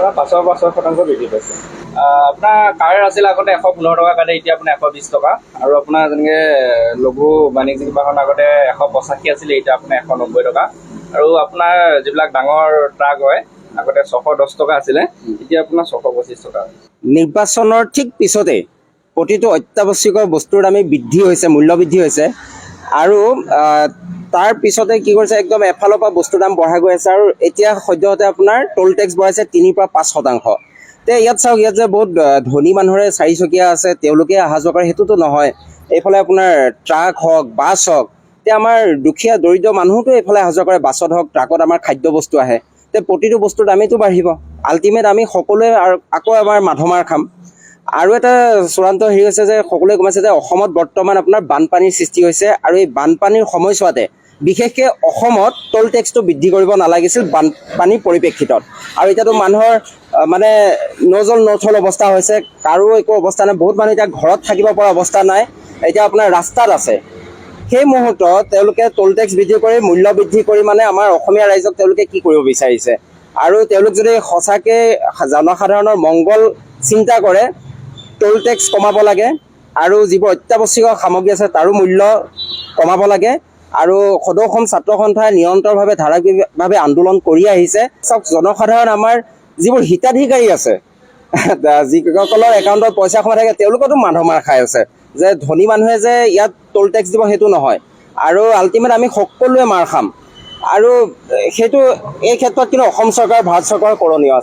পৰা 5% বৃদ্ধি পাইছে। আপোনাৰ কাৰ আছিল আগতে 115 টকা কাটে, এতিয়া আপোনাৰ 120 টকা। আৰু আপোনাৰ যেনেকৈ লঘু বাণিজ্যিক বাহন আগতে 185 আছিলে, এতিয়া আপোনাৰ 190 টকা। আৰু আপোনাৰ যিবিলাক ডাঙৰ ট্ৰাক হয় আগতে 610 টকা আছিলে, এতিয়া আপোনাৰ 625 টকা। নিৰ্বাচনৰ ঠিক পিছতে প্ৰতিটো অত্যাৱশ্যকীয় বস্তুৰ দামী বৃদ্ধি হৈছে, মূল্য বৃদ্ধি হৈছে। আৰু তাৰ পিছতে কি কৰিছে, একদম এফালৰ পৰা বস্তুৰ দাম বঢ়াই গৈ আছে। আৰু এতিয়া সদ্যহতে আপোনাৰ টোল টেক্স বঢ়াইছে 3 পৰা 5%। তে ইয়াত চাওক, ইয়াত যে বহুত ধনী মানুহৰে চাৰিচকীয়া আছে, তেওঁলোকে অহা যোৱা কৰে, সেইটোতো নহয়। এইফালে আপোনাৰ ট্ৰাক হওক, বাছ হওক, এতিয়া আমাৰ দুখীয়া দৰিদ্ৰ মানুহোতো এইফালে অহা যোৱা কৰে, বাছত হওক, ট্ৰাকত আমাৰ খাদ্য বস্তু আহে। তে প্ৰতিটো বস্তুৰ দামেইটো বাঢ়িব। আল্টিমেট আমি সকলোৱে আকৌ এবাৰ মাধমাৰ খাম। আৰু এটা চূড়ান্ত হেৰি হৈছে যে সকলোৱে গম পাইছে যে অসমত বৰ্তমান আপোনাৰ বানপানীৰ সৃষ্টি হৈছে। আৰু এই বানপানীৰ সময়ছোৱাতে বিশেষকৈ অসমত টোল টেক্সটো বৃদ্ধি কৰিব নালাগিছিল বানপানীৰ পৰিপ্ৰেক্ষিতত। আৰু এতিয়াতো মানুহৰ মানে নজল নথল অৱস্থা হৈছে, কাৰো একো অৱস্থা নাই। বহুত মানুহ এতিয়া ঘৰত থাকিব পৰা অৱস্থা নাই, এতিয়া আপোনাৰ ৰাস্তাত আছে। সেই মুহূৰ্তত তেওঁলোকে টোল টেক্স বৃদ্ধি কৰি, মূল্য বৃদ্ধি কৰি মানে আমাৰ অসমীয়া ৰাইজক তেওঁলোকে কি কৰিব বিচাৰিছে। আৰু তেওঁলোক যদি সঁচাকৈ জনসাধাৰণৰ মংগল চিন্তা কৰে, টোল টেক্স কমাব লাগে। আৰু যিবোৰ অত্যাৱশ্যকীয় সামগ্ৰী আছে তাৰো মূল্য কমাব লাগে। আৰু সদৌ অসম ছাত্ৰ সন্থাই নিৰন্তৰভাৱে ধাৰাবাহিকভাৱে আন্দোলন কৰি আহিছে। চাওক, জনসাধাৰণ আমাৰ যিবোৰ হিতাধিকাৰী আছে, যিসকলৰ একাউণ্টত পইচা সোমাই থাকে, তেওঁলোকতো মাধমাৰ খাই আছে। যে ধনী মানুহে যে ইয়াত টোল টেক্স দিব সেইটো নহয়। আৰু আল্টিমেট আমি সকলোৱে মাৰ খাম। আৰু সেইটো এই ক্ষেত্ৰত কিন্তু অসম চৰকাৰ, ভাৰত চৰকাৰৰ কৰণীয় আছে।